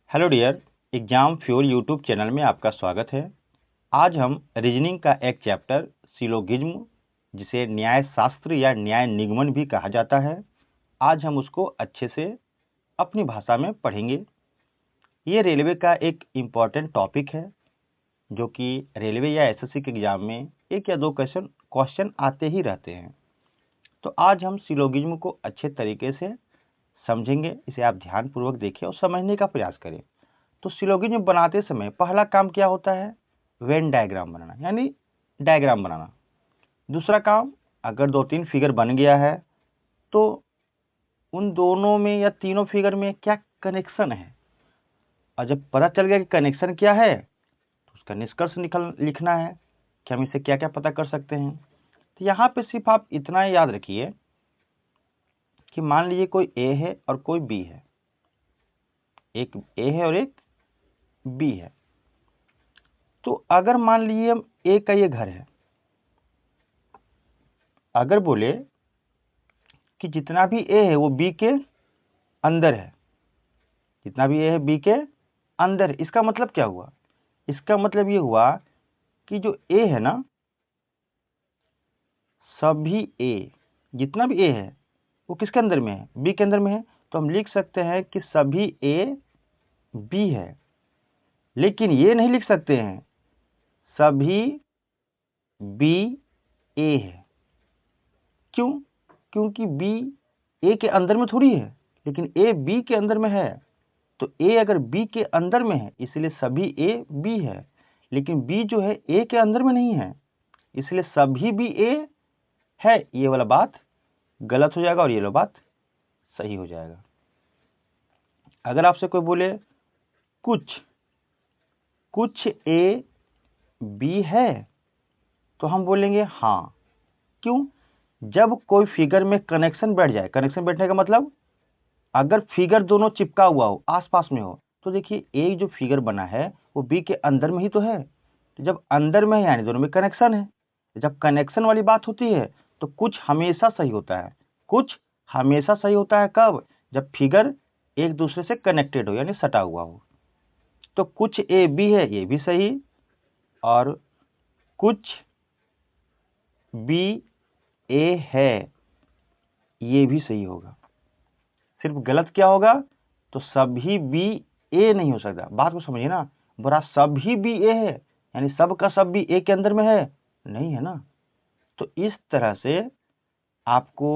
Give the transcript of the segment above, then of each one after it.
Hello dear, exam fuel YouTube channel में आपका स्वागत है। आज हम रीजनिंग का एक चैप्टर सिलोगिज्म, जिसे न्याय शास्त्र या न्याय निगमन भी कहा जाता है, आज हम उसको अच्छे से अपनी भाषा में पढ़ेंगे। ये रेलवे का एक इम्पॉर्टेंट टॉपिक है जो कि रेलवे या एसएससी के एग्जाम में एक या दो क्वेश्चन आते ही रहते हैं। तो आज हम सिलोगिज्म को अच्छे तरीके से समझेंगे। इसे आप ध्यानपूर्वक देखें और समझने का प्रयास करें। तो सिलोगिज्म बनाते समय पहला काम क्या होता है? वेन डायग्राम बनाना, यानी डायग्राम बनाना। दूसरा काम, अगर 2-3 फिगर बन गया है तो उन दोनों में या तीनों फिगर में क्या कनेक्शन है, और जब पता चल गया कि कनेक्शन क्या है तो उसका निष्कर्ष लिखना है कि हम इसे क्या क्या पता कर सकते हैं। तो यहाँ पे सिर्फ आप इतना याद रखिए कि मान लीजिए कोई ए है और कोई बी है, एक ए है और एक बी है। तो अगर मान लीजिए हम ए का ये घर है, अगर बोले कि जितना भी ए है वो बी के अंदर है, जितना भी ए है बी के अंदर है, इसका मतलब क्या हुआ? इसका मतलब ये हुआ कि जो ए है ना, सभी ए, जितना भी ए है वो किसके अंदर में है? बी के अंदर में है। तो हम लिख सकते हैं कि सभी ए बी है, लेकिन ये नहीं लिख सकते हैं सभी बी ए है। क्यों? क्योंकि बी ए के अंदर में थोड़ी है, लेकिन ए बी के अंदर में है। तो ए अगर बी के अंदर में है इसलिए सभी ए बी है, लेकिन बी जो है ए के अंदर में नहीं है, इसलिए सभी बी ए है। ये वाला बात गलत हो जाएगा और ये वाला बात सही हो जाएगा। अगर आपसे कोई बोले कुछ ए बी है, तो हम बोलेंगे हाँ। क्यों? जब कोई फिगर में कनेक्शन बैठ जाए, कनेक्शन बैठने का मतलब अगर फिगर दोनों चिपका हुआ हो, आसपास में हो, तो देखिए एक जो फिगर बना है वो बी के अंदर में ही तो है। तो जब अंदर में है यानी दोनों में कनेक्शन है। जब कनेक्शन वाली बात होती है तो कुछ हमेशा सही होता है। कुछ हमेशा सही होता है कब? जब फिगर एक दूसरे से कनेक्टेड हो, यानी सटा हुआ हो। तो कुछ ए बी है, ये भी सही, और कुछ बी ए है, ये भी सही होगा। सिर्फ गलत क्या होगा? तो सभी बी ए नहीं हो सकता। बात को समझिए ना, बुरा सभी बी ए है यानी सब का सब भी ए के अंदर में है, नहीं है ना। तो इस तरह से आपको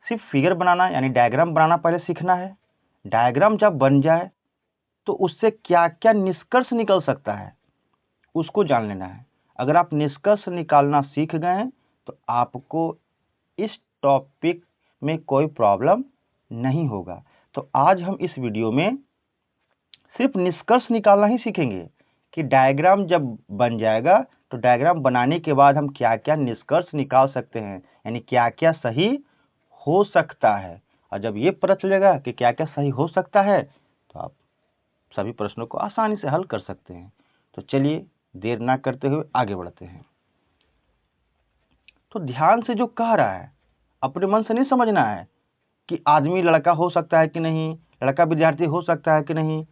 सिर्फ फिगर बनाना यानी डायग्राम बनाना पहले सीखना है। डायग्राम जब बन जाए तो उससे क्या क्या निष्कर्ष निकल सकता है उसको जान लेना है। अगर आप निष्कर्ष निकालना सीख गए तो आपको इस टॉपिक में कोई प्रॉब्लम नहीं होगा। तो आज हम इस वीडियो में सिर्फ निष्कर्ष निकालना ही सीखेंगे कि डायग्राम जब बन जाएगा तो डायग्राम बनाने के बाद हम क्या क्या निष्कर्ष निकाल सकते हैं, यानी क्या क्या सही हो सकता है। और जब ये पता चलेगा कि क्या क्या सही हो सकता है तो आप सभी प्रश्नों को आसानी से हल कर सकते हैं। तो चलिए देर ना करते हुए आगे बढ़ते हैं। तो ध्यान से जो कह रहा है अपने मन से नहीं समझना है कि आदमी लड़का हो सकता है कि नहीं, लड़का विद्यार्थी हो सकता है कि नहीं,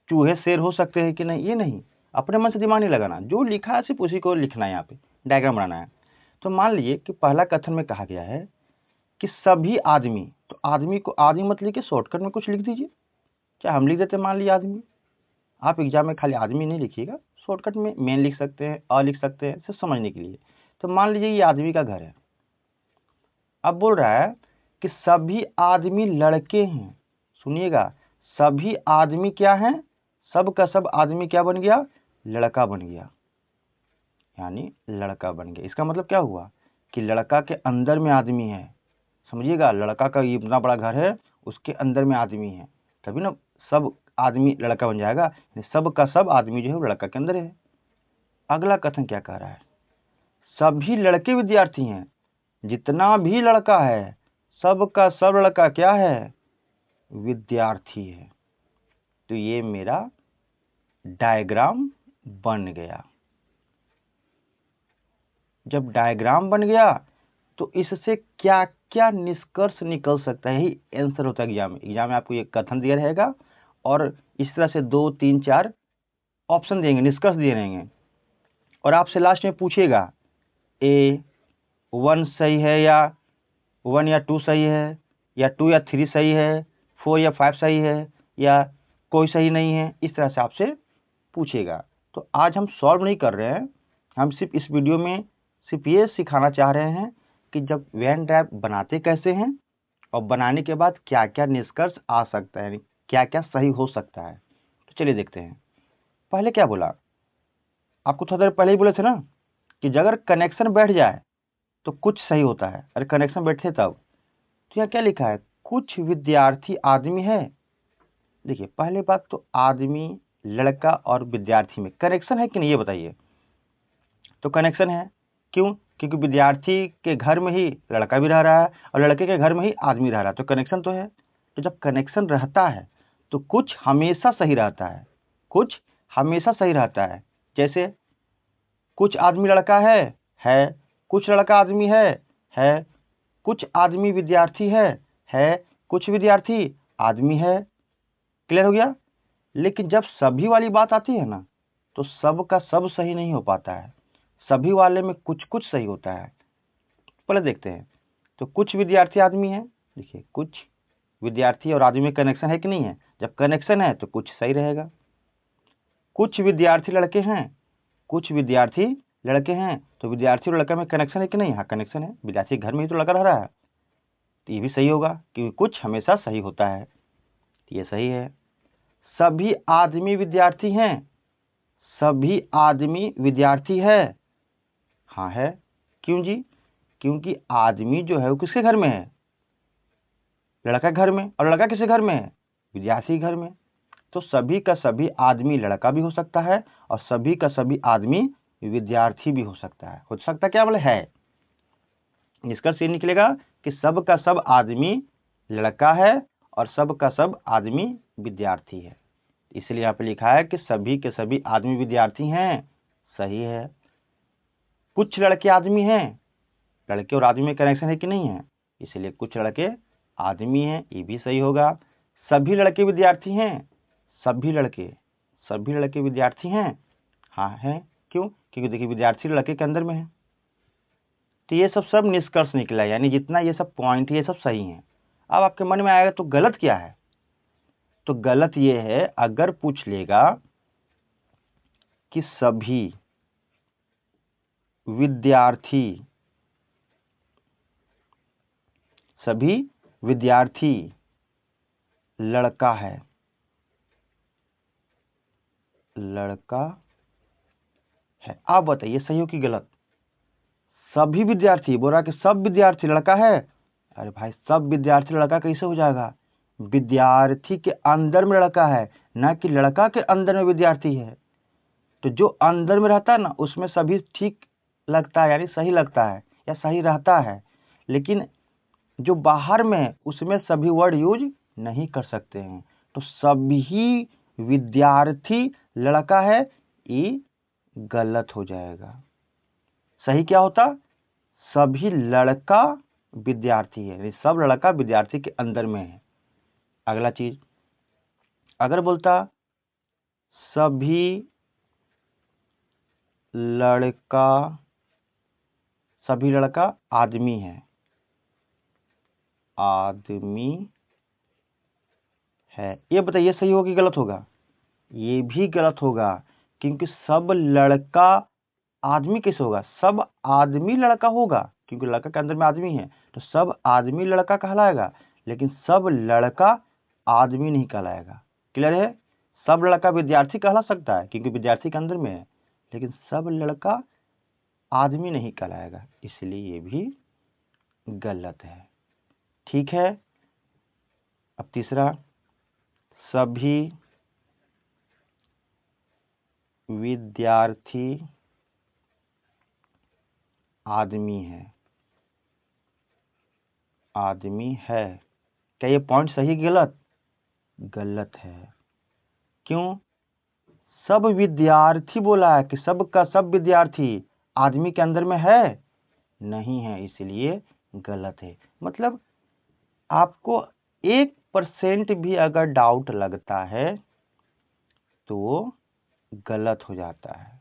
चूहे शेर हो सकते हैं कि नहीं, ये नहीं। अपने मन से दिमाग नहीं लगाना, जो लिखा है सिर्फ उसी को लिखना है। यहाँ पे डायग्राम बनाना है। तो मान लीजिए कि पहला कथन में कहा गया है कि सभी आदमी, तो आदमी को आदमी मत लिखिए, शॉर्टकट में कुछ लिख दीजिए। क्या हम लिख देते, मान लीजिए आदमी। आप एग्जाम में खाली आदमी नहीं लिखिएगा, शॉर्टकट में मैन लिख सकते हैं, अ लिख सकते हैं, सिर्फ समझने के लिए। तो मान लीजिए ये आदमी का घर है। अब बोल रहा है कि सभी आदमी लड़के हैं। सुनिएगा, सभी आदमी क्या हैं? सब का सब आदमी क्या बन गया? लड़का बन गया, यानी लड़का बन गया। इसका मतलब क्या हुआ कि लड़का के अंदर में आदमी है। समझिएगा, लड़का का इतना बड़ा घर है, उसके अंदर में आदमी है, तभी ना सब आदमी लड़का बन जाएगा। सब का सब आदमी जो है वो लड़का के अंदर है। अगला कथन क्या कह रहा है? सभी लड़के विद्यार्थी हैं। जितना भी लड़का है सब का सब लड़का क्या है? विद्यार्थी है। तो ये मेरा डायग्राम बन गया। जब डायग्राम बन गया तो इससे क्या क्या निष्कर्ष निकल सकता है, यही आंसर होता है एग्जाम में। एग्जाम में आपको ये कथन दिया रहेगा और इस तरह से 2, 3, 4 ऑप्शन देंगे, निष्कर्ष दे रहेंगे, और आपसे लास्ट में पूछेगा ए 1 सही है या 1 या 2 सही है, या 2 या 3 सही है, 4 या 5 सही है, या कोई सही नहीं है, इस तरह से आपसे पूछेगा। तो आज हम सॉल्व नहीं कर रहे हैं, हम सिर्फ इस वीडियो में सिर्फ ये सिखाना चाह रहे हैं कि जब वेन डायग्राम बनाते कैसे हैं और बनाने के बाद क्या क्या निष्कर्ष आ सकता है, क्या क्या सही हो सकता है। तो चलिए देखते हैं। पहले क्या बोला, आपको थोड़ा देर पहले ही बोले थे ना कि अगर कनेक्शन बैठ जाए तो कुछ सही होता है। अरे कनेक्शन बैठे तब, तो यहाँ क्या लिखा है, कुछ विद्यार्थी आदमी है। देखिए पहले बात तो आदमी, लड़का और विद्यार्थी में कनेक्शन है कि नहीं ये बताइए। तो कनेक्शन है, क्यों? क्योंकि विद्यार्थी के घर में ही लड़का भी रह रहा है और लड़के के घर में ही आदमी रह रहा है, तो कनेक्शन तो है। तो जब कनेक्शन रहता है तो कुछ हमेशा सही रहता है, कुछ हमेशा सही रहता है। जैसे कुछ आदमी लड़का है, कुछ लड़का आदमी है, कुछ आदमी विद्यार्थी है, कुछ विद्यार्थी आदमी है। क्लियर हो गया? लेकिन जब सभी वाली बात आती है ना, तो सब का सब सही नहीं हो पाता है, सभी वाले में कुछ कुछ सही होता है। पहले देखते हैं। तो कुछ विद्यार्थी आदमी है, देखिए कुछ विद्यार्थी और आदमी में कनेक्शन है कि नहीं है? जब कनेक्शन है तो कुछ सही रहेगा। कुछ विद्यार्थी लड़के हैं, कुछ विद्यार्थी लड़के हैं, तो विद्यार्थी और लड़का में कनेक्शन है कि नहीं? हाँ कनेक्शन है, विद्यार्थी घर में ही तो लड़का रह रहा है, तो ये भी सही होगा क्योंकि कुछ हमेशा सही होता है, ये सही है। सभी आदमी विद्यार्थी हैं, सभी आदमी विद्यार्थी है, हाँ है। क्यों जी? क्योंकि आदमी जो है वो किसके घर में है? लड़का घर में। और लड़का किसके घर में है? विद्यार्थी घर में। तो सभी का सभी आदमी लड़का भी हो सकता है और सभी का सभी आदमी विद्यार्थी भी हो सकता है। हो सकता क्या बोले है, निष्कर्ष ये निकलेगा कि सब का सब आदमी लड़का है और सब का सब आदमी विद्यार्थी है। इसलिए यहाँ पे लिखा है कि सभी के सभी आदमी विद्यार्थी हैं, सही है। कुछ लड़के आदमी हैं, लड़के और आदमी में कनेक्शन है कि नहीं है? इसलिए कुछ लड़के आदमी हैं, ये भी सही होगा। सभी लड़के विद्यार्थी हैं, सभी लड़के विद्यार्थी हैं, हाँ है। क्यों? क्योंकि देखिए विद्यार्थी लड़के के अंदर में है। तो ये सब निष्कर्ष निकला, यानी जितना ये सब पॉइंट ये सब सही हैं। अब आपके मन में आएगा तो गलत क्या है? तो गलत ये है अगर पूछ लेगा कि सभी विद्यार्थी लड़का है, आप बताइए सही हो कि गलत? सभी विद्यार्थी बोल रहा कि सब विद्यार्थी लड़का है। अरे भाई सब विद्यार्थी लड़का कैसे हो जाएगा? विद्यार्थी के अंदर में लड़का है, ना कि लड़का के अंदर में विद्यार्थी है। तो जो अंदर में रहता है ना उसमें सभी ठीक लगता है, यानी सही लगता है या सही रहता है, लेकिन जो बाहर में है उसमें सभी वर्ड यूज नहीं कर सकते हैं। तो सभी विद्यार्थी लड़का है, ये गलत हो जाएगा। सही क्या होता? सभी लड़का विद्यार्थी है, सब लड़का विद्यार्थी के अंदर में है। अगला चीज, अगर बोलता सभी लड़का आदमी है, ये बताइए सही होगा कि गलत होगा? ये भी गलत होगा, क्योंकि सब लड़का आदमी कैसे होगा? सब आदमी लड़का होगा, क्योंकि लड़का के अंदर में आदमी है, तो सब आदमी लड़का कहलाएगा, लेकिन सब लड़का आदमी नहीं कहलाएगा। क्लियर है? सब लड़का विद्यार्थी कहला सकता है क्योंकि विद्यार्थी के अंदर में है, लेकिन सब लड़का आदमी नहीं कहलाएगा, इसलिए ये भी गलत है। ठीक है, अब तीसरा, सभी विद्यार्थी आदमी है। क्या ये पॉइंट सही है गलत? गलत है। क्यों? सब विद्यार्थी बोला है कि सब का सब विद्यार्थी आदमी के अंदर में है, नहीं है, इसलिए गलत है। मतलब आपको एक 1% भी अगर डाउट लगता है तो गलत हो जाता है।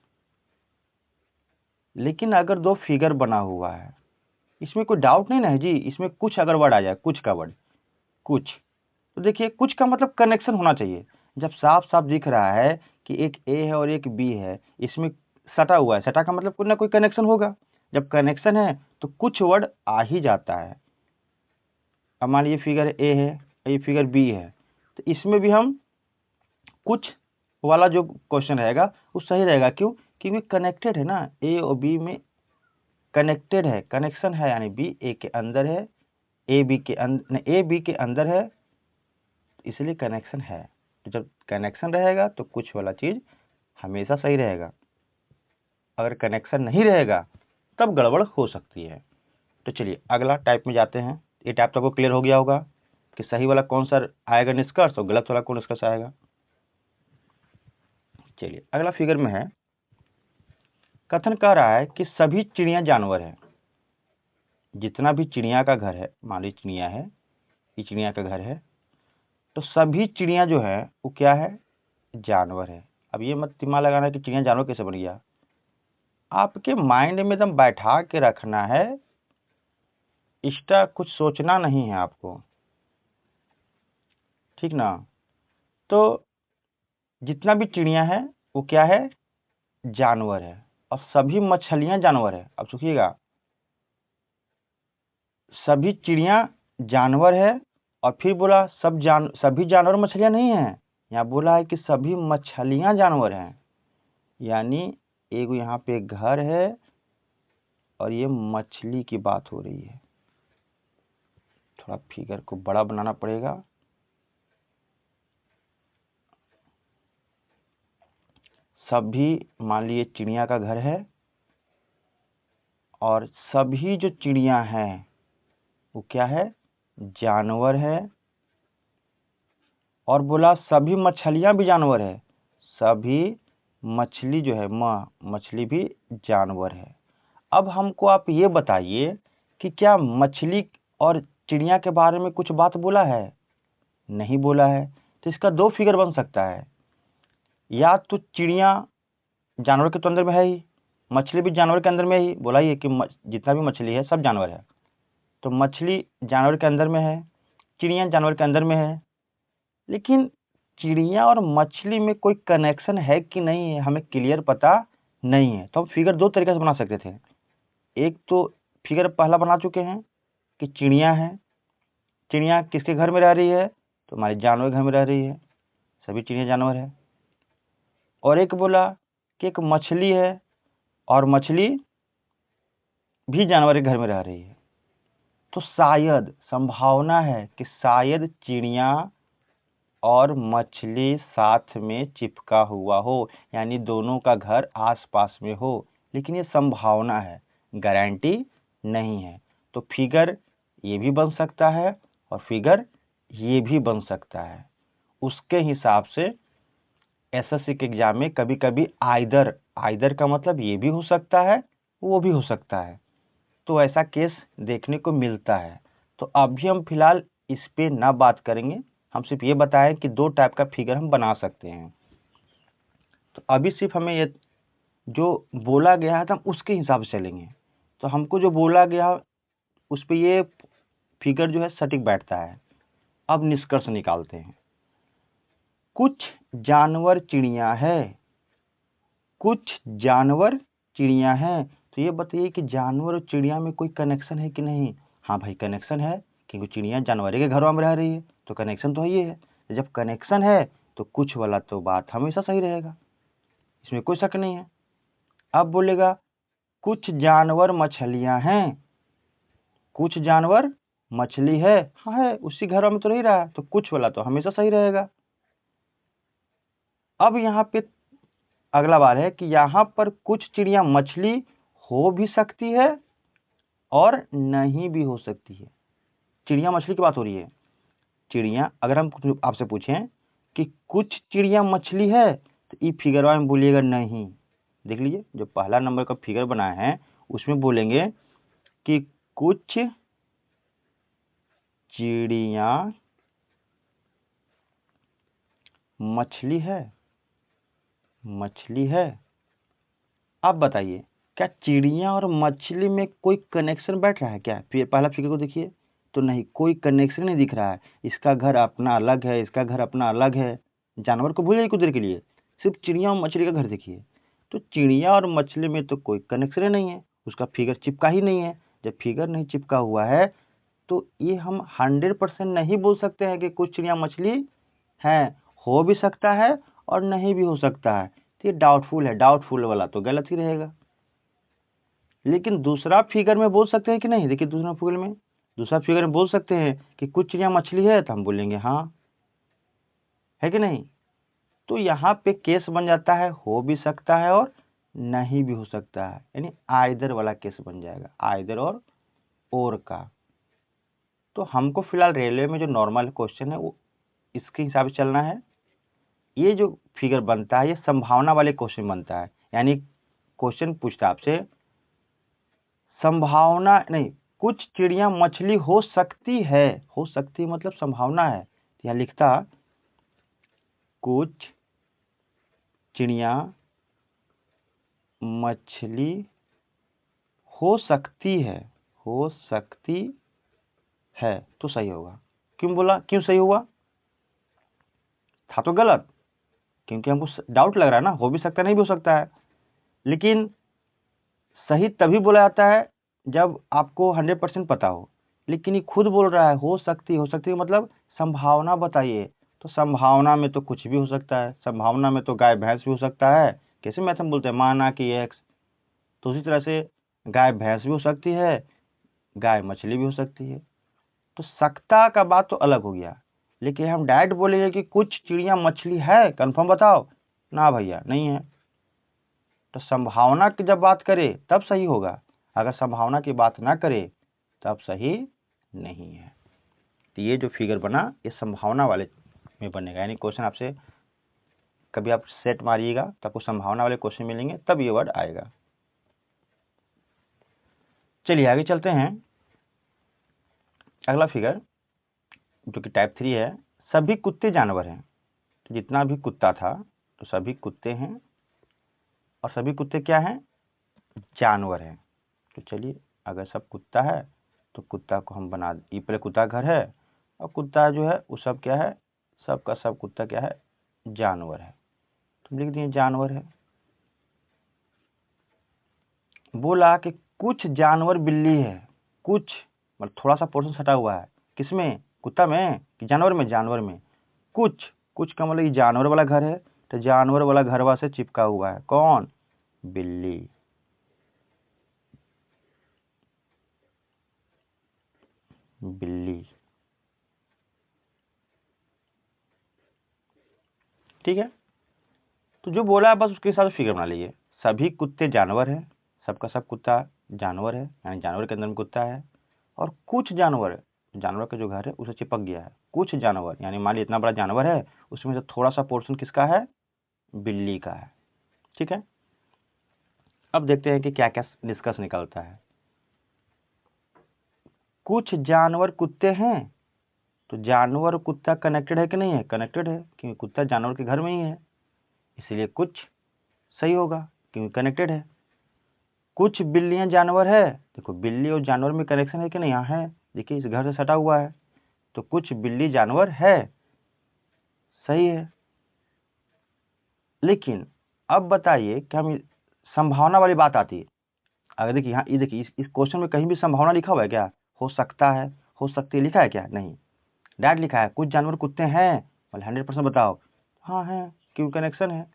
लेकिन अगर दो फिगर बना हुआ है, इसमें कोई डाउट नहीं ना है जी, इसमें कुछ अगर वर्ड आ जाए, कुछ का वर्ड, कुछ, तो देखिए कुछ का मतलब कनेक्शन होना चाहिए। जब साफ साफ दिख रहा है कि एक ए है और एक बी है, इसमें सटा हुआ है, सटा का मतलब कोई ना कोई कनेक्शन होगा। जब कनेक्शन है तो कुछ वर्ड आ ही जाता है। अब मान लीजिए फिगर ए है, ये फिगर बी है, तो इसमें भी हम कुछ वाला जो क्वेश्चन रहेगा वो सही रहेगा। क्यों? क्योंकि कनेक्टेड है ना, ए और बी में कनेक्टेड है, कनेक्शन है, यानी बी ए के अंदर है, ए बी के अंदर है, इसलिए कनेक्शन है। तो जब कनेक्शन रहेगा तो कुछ वाला चीज हमेशा सही रहेगा। अगर कनेक्शन नहीं रहेगा तब गड़बड़ हो सकती है। तो चलिए अगला टाइप में जाते हैं। ये टाइप तो आपको क्लियर हो गया होगा कि सही वाला कौन सा आएगा निष्कर्ष और गलत वाला कौन निष्कर्ष आएगा। चलिए अगला फिगर में है, कथन कह रहा है कि सभी चिड़िया जानवर है। जितना भी चिड़िया का घर है, मान लीजिए चिड़िया है, ये चिड़िया का घर है, तो सभी चिड़िया जो है वो क्या है? जानवर है। अब ये मत दिमाग लगाना कि चिड़िया जानवर कैसे बन गया, आपके माइंड में एकदम बैठा के रखना है, एक्स्ट्रा कुछ सोचना नहीं है आपको, ठीक ना। तो जितना भी चिड़िया है वो क्या है? जानवर है। और सभी मछलियां जानवर है। अब सुनिएगा, सभी चिड़िया जानवर है और फिर बोला सभी जानवर मछलियां नहीं है, यहाँ बोला है कि सभी मछलियां जानवर हैं। यानी एक यहाँ पे घर है और ये मछली की बात हो रही है। थोड़ा फिगर को बड़ा बनाना पड़ेगा। सभी, मान लीजिए चिड़िया का घर है और सभी जो चिड़िया हैं वो क्या है? जानवर है। और बोला सभी मछलियां भी जानवर है, सभी मछली जो है मछली भी जानवर है। अब हमको आप ये बताइए कि क्या मछली और चिड़िया के बारे में कुछ बात बोला है? नहीं बोला है। तो इसका दो फिगर बन सकता है, या तो चिड़िया जानवर के तो अंदर में है ही, मछली भी जानवर के अंदर में ही, बोला ही है कि जितना भी मछली है सब जानवर है। तो मछली जानवर के अंदर में है, चिड़िया जानवर के अंदर में है। लेकिन चिड़िया और मछली में कोई कनेक्शन है कि नहीं है हमें क्लियर पता नहीं है। तो हम फिगर दो तरीके से बना सकते थे। एक तो फिगर पहला बना चुके हैं कि चिड़िया है, चिड़िया किसके घर में रह रही है? तो हमारे जानवर घर में रह रही है, सभी चिड़िया जानवर है। और एक बोला कि एक मछली है और मछली भी जानवर के घर में रह रही है। तो शायद संभावना है कि शायद चिड़िया और मछली साथ में चिपका हुआ हो, यानी दोनों का घर आसपास में हो। लेकिन ये संभावना है, गारंटी नहीं है। तो फिगर ये भी बन सकता है और फिगर ये भी बन सकता है। उसके हिसाब से एसएससी के एग्जाम में कभी कभी आइदर का मतलब ये भी हो सकता है, वो भी हो सकता है। तो ऐसा केस देखने को मिलता है। तो अभी हम फिलहाल इस पे ना बात करेंगे, हम सिर्फ ये बताएं कि दो टाइप का फिगर हम बना सकते हैं। तो अभी सिर्फ हमें ये जो बोला गया है तो हम उसके हिसाब से चलेंगे। तो हमको जो बोला गया उस पे ये फिगर जो है सटीक बैठता है। अब निष्कर्ष निकालते हैं। कुछ जानवर चिड़िया है, कुछ जानवर चिड़िया है। तो ये बताइए कि जानवर और चिड़िया में कोई कनेक्शन है कि नहीं? हाँ भाई कनेक्शन है, क्योंकि चिड़िया जानवर के घरों में रह रही है, तो कनेक्शन तो ये है। तो जब कनेक्शन है तो कुछ वाला तो बात हमेशा सही रहेगा, इसमें कोई शक नहीं है। अब बोलेगा कुछ जानवर मछलियां हैं, कुछ जानवर मछली है, हाँ है, उसी घरों में तो रह रहा है, तो कुछ वाला तो हमेशा सही रहेगा। अब यहाँ पे अगला बात है कि यहाँ पर कुछ चिड़िया मछली हो भी सकती है और नहीं भी हो सकती है। चिड़िया मछली की बात हो रही है। चिड़िया, अगर हम आपसे पूछें कि कुछ चिड़िया मछली है, तो ये फिगर में बोलिएगा नहीं। देख लीजिए जो पहला नंबर का फिगर बनाया है उसमें बोलेंगे कि कुछ चिड़िया मछली है, मछली है। अब बताइए क्या चिड़िया और मछली में कोई कनेक्शन बैठ रहा है क्या? फिर पहला फिगर को देखिए तो नहीं, कोई कनेक्शन नहीं दिख रहा है। इसका घर अपना अलग है, इसका घर अपना अलग है। जानवर को भूल जाइए कुछ देर के लिए, सिर्फ चिड़िया और मछली का घर देखिए। तो चिड़िया और मछली में तो कोई कनेक्शन ही नहीं है, उसका फिगर चिपका ही नहीं है। जब फिगर नहीं चिपका हुआ है तो ये हम 100% नहीं बोल सकते हैं कि कुछ चिड़िया मछली है। हो भी सकता है और नहीं भी हो सकता है। तो ये डाउटफुल है, डाउटफुल वाला तो गलत ही रहेगा। लेकिन दूसरा फिगर में बोल सकते हैं कि नहीं? देखिए दूसरा फिगर में बोल सकते हैं कि कुछ चिड़िया मछली है, तो हम बोलेंगे हाँ, है कि नहीं? तो यहाँ पे केस बन जाता है हो भी सकता है और नहीं भी हो सकता है, यानी आइदर वाला केस बन जाएगा, आइदर और का। तो हमको फिलहाल रेलवे में जो नॉर्मल क्वेश्चन है वो इसके हिसाब से चलना है। ये जो फिगर बनता है ये संभावना वाले क्वेश्चन बनता है, यानी क्वेश्चन पूछता है आपसे संभावना नहीं, कुछ चिड़िया मछली हो सकती है, हो सकती मतलब संभावना है। तो यहाँ लिखता कुछ चिड़िया मछली हो सकती है, हो सकती है, तो सही होगा। क्यों बोला, क्यों सही हुआ? था तो गलत, क्योंकि हमको डाउट लग रहा है ना, हो भी सकता है नहीं भी हो सकता है। लेकिन सही तभी बोला जाता है जब आपको 100% पता हो। लेकिन ये खुद बोल रहा है हो सकती है मतलब संभावना बताइए। तो संभावना में तो कुछ भी हो सकता है, संभावना में तो गाय भैंस भी हो सकता है। कैसे मैथ में बोलते हैं माना कि एक्स, तो उसी तरह से गाय भैंस भी हो सकती है, गाय मछली भी हो सकती है। तो सकता का बात तो अलग हो गया। लेकिन हम डायरेक्ट बोलेंगे कि कुछ चिड़िया मछली है, कंफर्म बताओ ना भैया नहीं है। तो संभावना की जब बात करे तब सही होगा, अगर संभावना की बात ना करे तब सही नहीं है। तो ये जो फिगर बना ये संभावना वाले में बनेगा, यानी क्वेश्चन आपसे कभी आप सेट मारिएगा तो आपको संभावना वाले क्वेश्चन मिलेंगे, तब ये वर्ड आएगा। चलिए आगे चलते हैं। अगला फिगर जो कि टाइप 3 है, सभी कुत्ते जानवर हैं। तो जितना भी कुत्ता था तो सभी कुत्ते हैं, और सभी कुत्ते क्या हैं? जानवर हैं। तो चलिए अगर सब कुत्ता है तो कुत्ता को हम बना, ये पहले कुत्ता घर है और कुत्ता जो है वो सब क्या है, सबका सब कुत्ता क्या है? जानवर है। तो लिख दिए जानवर है। बोला कि कुछ जानवर बिल्ली है, कुछ मतलब थोड़ा सा पोर्शन सटा हुआ है, किसमें? कुत्ता में कि जानवर में? जानवर में। कुछ कुछ का मतलब ये जानवर वाला घर है, तो जानवर वाला घरवा से चिपका हुआ है कौन? बिल्ली। बिल्ली, ठीक है। तो जो बोला है बस उसके हिसाब से फिगर बना लीजिए। सभी कुत्ते जानवर हैं, सबका सब कुत्ता जानवर है, यानी जानवर के अंदर में कुत्ता है। और कुछ जानवर, जानवर का जो घर है उसे चिपक गया है। कुछ जानवर यानी मान लीजिए इतना बड़ा जानवर है, उसमें से थोड़ा सा पोर्शन किसका है? बिल्ली का है, ठीक है। अब देखते हैं कि क्या क्या निष्कर्ष निकलता है। कुछ जानवर कुत्ते हैं, तो जानवर और कुत्ता कनेक्टेड है कि नहीं है? कनेक्टेड है, क्योंकि कुत्ता जानवर के घर में ही है, इसलिए कुछ सही होगा क्योंकि कनेक्टेड है। कुछ बिल्लियां जानवर है, देखो बिल्ली और जानवर में कनेक्शन है कि नहीं? यहाँ है, देखिए इस घर से सटा हुआ है, तो कुछ बिल्ली जानवर है, सही है। लेकिन अब बताइए कि हम संभावना वाली बात आती है। अगर देखिए यहाँ, ये देखिए इस क्वेश्चन में कहीं भी संभावना लिखा हुआ है क्या? हो सकता है, हो सकती है लिखा है क्या? नहीं, डायरेक्ट लिखा है कुछ जानवर कुत्ते हैं, बोले 100% बताओ, हाँ है क्यों कनेक्शन है।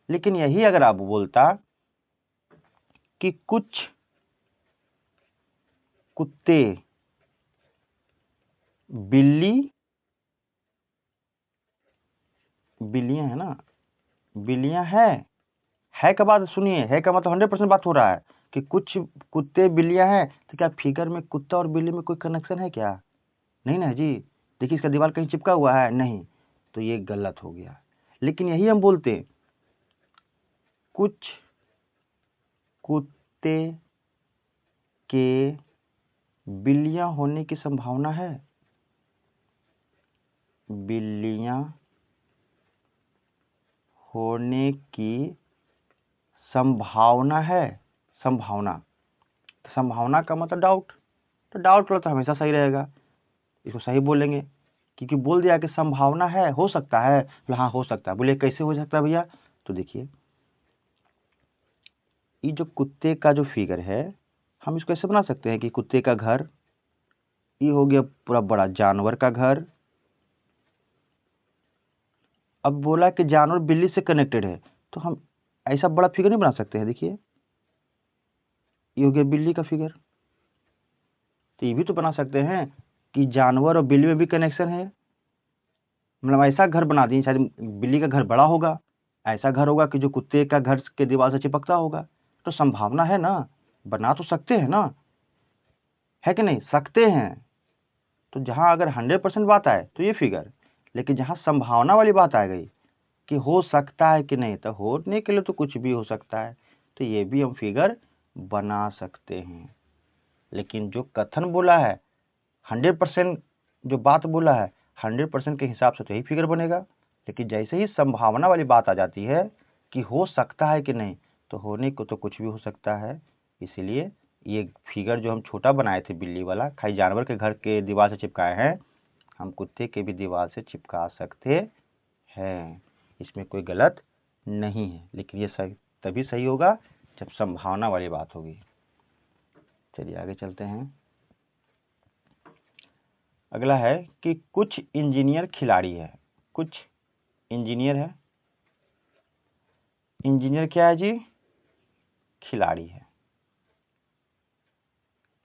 लेकिन यही अगर आप बोलता कि कुछ कुत्ते बिल्ली, बिल्लियां है ना, बिल्लियां है का बात सुनिए, है का मतलब 100% बात हो रहा है कि कुछ कुत्ते बिल्लियां हैं। तो क्या फिगर में कुत्ता और बिल्ली में कोई कनेक्शन है क्या? नहीं ना जी। देखिए इसका दीवार कहीं चिपका हुआ है नहीं, तो ये गलत हो गया। लेकिन यही हम बोलते कुछ कुत्ते के बिल्लियां होने की संभावना है, बिल्लियां होने की संभावना है, संभावना, संभावना का मतलब डाउट, तो डाउट वाला तो हमेशा सही रहेगा, इसको सही बोलेंगे क्योंकि बोल दिया कि संभावना है, हो सकता है, तो हाँ हो सकता है। बोलिए कैसे हो सकता है भैया, तो देखिए ये जो कुत्ते का जो फिगर है, हम इसको ऐसे बना सकते हैं कि कुत्ते का घर, ये हो गया पूरा बड़ा जानवर का घर। अब बोला कि जानवर बिल्ली से कनेक्टेड है, तो हम ऐसा बड़ा फिगर नहीं बना सकते हैं। देखिए ये हो गया बिल्ली का फिगर, तो ये भी तो बना सकते हैं कि जानवर और बिल्ली में भी कनेक्शन है। मतलब ऐसा घर बना दिए, शायद बिल्ली का घर बड़ा होगा, ऐसा घर होगा कि जो कुत्ते का घर के दीवार से चिपकता होगा, तो संभावना है ना, बना तो सकते हैं ना, है कि नहीं, सकते हैं। तो जहां अगर 100% बात आए तो ये फिगर, लेकिन जहां संभावना वाली बात आ गई कि हो सकता है कि नहीं, तो होने के लिए तो कुछ भी हो सकता है, तो ये भी हम फिगर बना सकते हैं। लेकिन जो कथन बोला है 100%, जो बात बोला है 100% के हिसाब से तो यही फिगर बनेगा, लेकिन जैसे ही संभावना वाली बात आ जाती है कि हो सकता है कि नहीं, तो होने को तो कुछ भी हो सकता है। इसीलिए ये फिगर जो हम छोटा बनाए थे बिल्ली वाला, खाली जानवर के घर के दीवार से चिपकाए हैं, हम कुत्ते के भी दीवार से चिपका सकते हैं, इसमें कोई गलत नहीं है। लेकिन ये सही तभी सही होगा जब संभावना वाली बात होगी। चलिए आगे चलते हैं। अगला है कि कुछ इंजीनियर खिलाड़ी है, कुछ इंजीनियर है, इंजीनियर क्या है जी, खिलाड़ी है,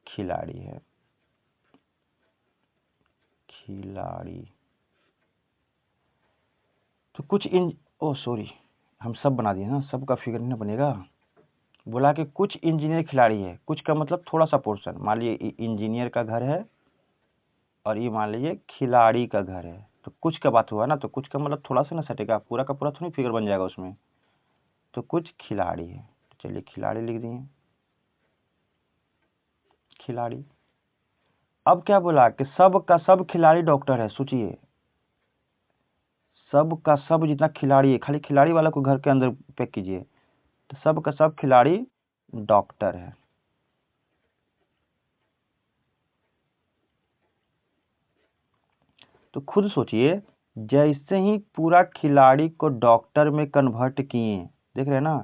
खिलाड़ी है, खिलाड़ी, तो कुछ ओ सॉरी, हम सब बना दिए ना, सब का फिगर नहीं बनेगा। बोला कि कुछ इंजीनियर खिलाड़ी है, कुछ का मतलब थोड़ा सा पोर्शन, मान लीजिए इंजीनियर का घर है और ये मान लीजिए खिलाड़ी का घर है, तो कुछ का बात हुआ ना, तो कुछ का मतलब थोड़ा सा ना सटेगा, पूरा का पूरा थोड़ी फिगर बन जाएगा उसमें, तो कुछ खिलाड़ी है, तो चलिए खिलाड़ी लिख दिए, खिलाड़ी। अब क्या बोला कि सब का सब खिलाड़ी डॉक्टर है, सोचिए सब का सब जितना खिलाड़ी है, खाली खिलाड़ी वाला को घर के अंदर पैक कीजिए, तो सब का सब खिलाड़ी डॉक्टर है। तो खुद सोचिए, जैसे ही पूरा खिलाड़ी को डॉक्टर में कन्वर्ट किए, देख रहे हैं ना,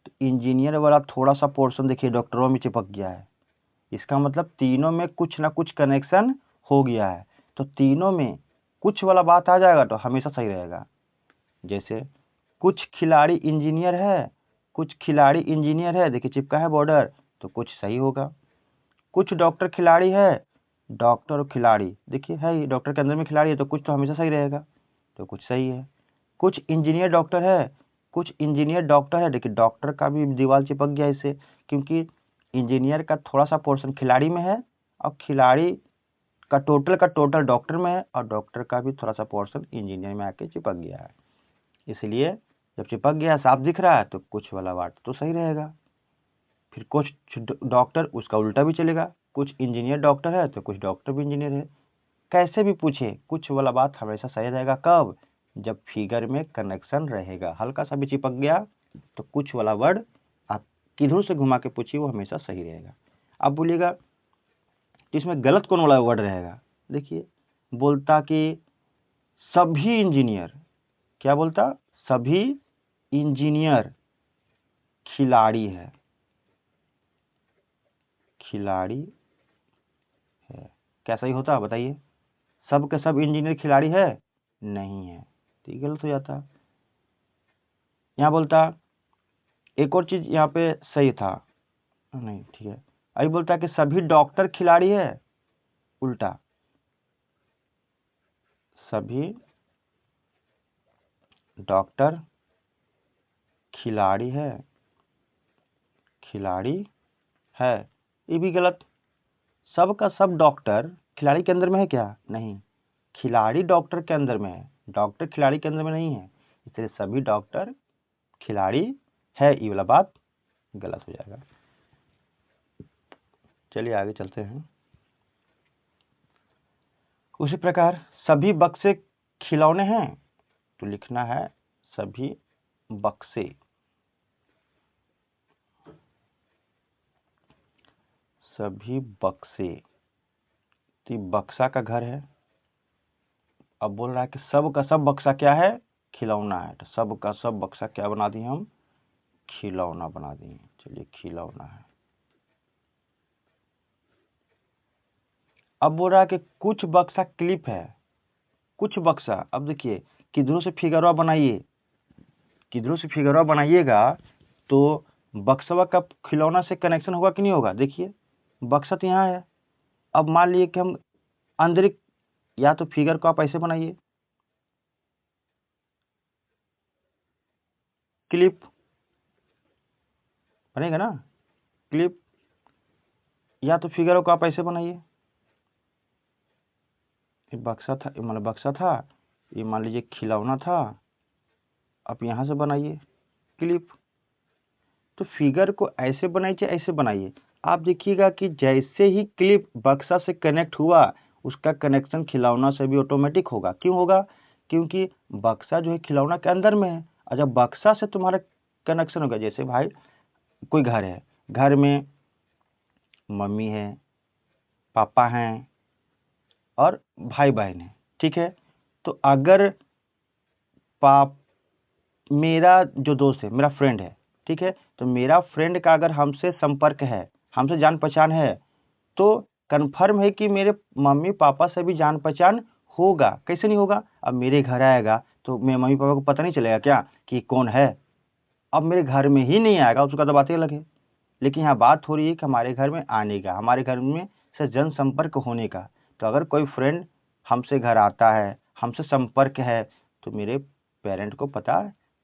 तो इंजीनियर वाला थोड़ा सा पोर्शन देखिए डॉक्टरों में चिपक गया है, इसका मतलब तीनों में कुछ ना कुछ कनेक्शन हो गया है, तो तीनों में कुछ वाला बात आ जाएगा तो हमेशा सही रहेगा। जैसे कुछ खिलाड़ी इंजीनियर है, कुछ खिलाड़ी इंजीनियर है, देखिए चिपका है बॉर्डर, तो कुछ सही होगा। कुछ डॉक्टर खिलाड़ी है, डॉक्टर और खिलाड़ी देखिए है ही, डॉक्टर के अंदर में खिलाड़ी है, तो कुछ तो हमेशा सही रहेगा, तो कुछ सही है। कुछ इंजीनियर डॉक्टर है, कुछ इंजीनियर डॉक्टर है, देखिए डॉक्टर का भी दीवार चिपक गया इससे, क्योंकि इंजीनियर का थोड़ा सा पोर्शन खिलाड़ी में है और खिलाड़ी का टोटल डॉक्टर में है, और डॉक्टर का भी थोड़ा सा पोर्शन इंजीनियर में आके चिपक गया है। इसलिए जब चिपक गया साफ दिख रहा है तो कुछ वाला बात तो सही रहेगा। फिर कुछ डॉक्टर, उसका उल्टा भी चलेगा, कुछ इंजीनियर डॉक्टर है तो कुछ डॉक्टर भी इंजीनियर है, कैसे भी पूछे कुछ वाला बात हमेशा सही रहेगा। कब? जब फिगर में कनेक्शन रहेगा, हल्का सा भी चिपक गया तो कुछ वाला वर्ड आप किधर से घुमा के पूछिए वो हमेशा सही रहेगा। आप बोलिएगा तो इसमें गलत कौन वाला वर्ड रहेगा, देखिए बोलता कि सभी इंजीनियर, क्या बोलता, सभी इंजीनियर खिलाड़ी है, खिलाड़ी है, क्या सही होता बताइए, सब के सब इंजीनियर खिलाड़ी है, नहीं है, तो ये गलत हो जाता। यहाँ बोलता एक और चीज यहाँ पे सही था, नहीं ठीक है, अभी बोलता कि सभी डॉक्टर खिलाड़ी है, उल्टा, सभी डॉक्टर खिलाड़ी है, खिलाड़ी है, ये भी गलत। सब का सब डॉक्टर खिलाड़ी के अंदर में है क्या, नहीं, खिलाड़ी डॉक्टर के अंदर में है, डॉक्टर खिलाड़ी के अंदर में नहीं है, इसलिए सभी डॉक्टर खिलाड़ी है, ये वाला बात गलत हो जाएगा। चलिए आगे चलते हैं। उसी प्रकार सभी बक्से खिलौने हैं, तो लिखना है सभी बक्से, सभी बक्से, तो बक्सा का घर है। अब बोल रहा है कि सब का सब बक्सा क्या है, खिलौना है, तो सब का सब बक्सा क्या बना दिए हम, खिलौना बना दिए। चलिए खिलौना है। अब बोल रहा है कि कुछ बक्सा क्लिप है, कुछ बक्सा। अब देखिए किधरों से फिगरवा बनाइए, किधरों से फिगरवा बनाइएगा तो बक्सवा का खिलौना से कनेक्शन होगा कि नहीं होगा। देखिए बक्सा तो यहाँ है। अब मान लीजिए कि हम आंतरिक, या तो फिगर को आप ऐसे बनाइए, क्लिप बनेगा ना, क्लिप, या तो फिगर को आप ऐसे बनाइए। ये बक्सा था, मतलब बक्सा था, ये मान लीजिए खिलौना था। आप यहाँ से बनाइए क्लिप। तो फिगर को ऐसे बनाइए, ऐसे बनाइए। आप देखिएगा कि जैसे ही क्लिप बक्सा से कनेक्ट हुआ, उसका कनेक्शन खिलौना से भी ऑटोमेटिक होगा। क्यों होगा, क्योंकि बक्सा जो है खिलौना के अंदर में है। और जब बक्सा से तुम्हारा कनेक्शन होगा, जैसे भाई कोई घर है, घर में मम्मी है, पापा हैं और भाई बहन है, ठीक है। तो अगर पाप मेरा जो दोस्त है, मेरा फ्रेंड है, ठीक है, तो मेरा फ्रेंड का अगर हमसे संपर्क है, हमसे जान पहचान है, तो कन्फर्म है कि मेरे मम्मी पापा से भी जान पहचान होगा। कैसे नहीं होगा, अब मेरे घर आएगा तो मेरे मम्मी पापा को पता नहीं चलेगा क्या कि कौन है। अब मेरे घर में ही नहीं आएगा, उसका तो बात ही अलग है। लेकिन यहाँ बात हो रही है कि हमारे घर में आने का, हमारे घर में से जनसंपर्क होने का। तो अगर कोई फ्रेंड हमसे घर आता है, हमसे संपर्क है, तो मेरे पेरेंट को पता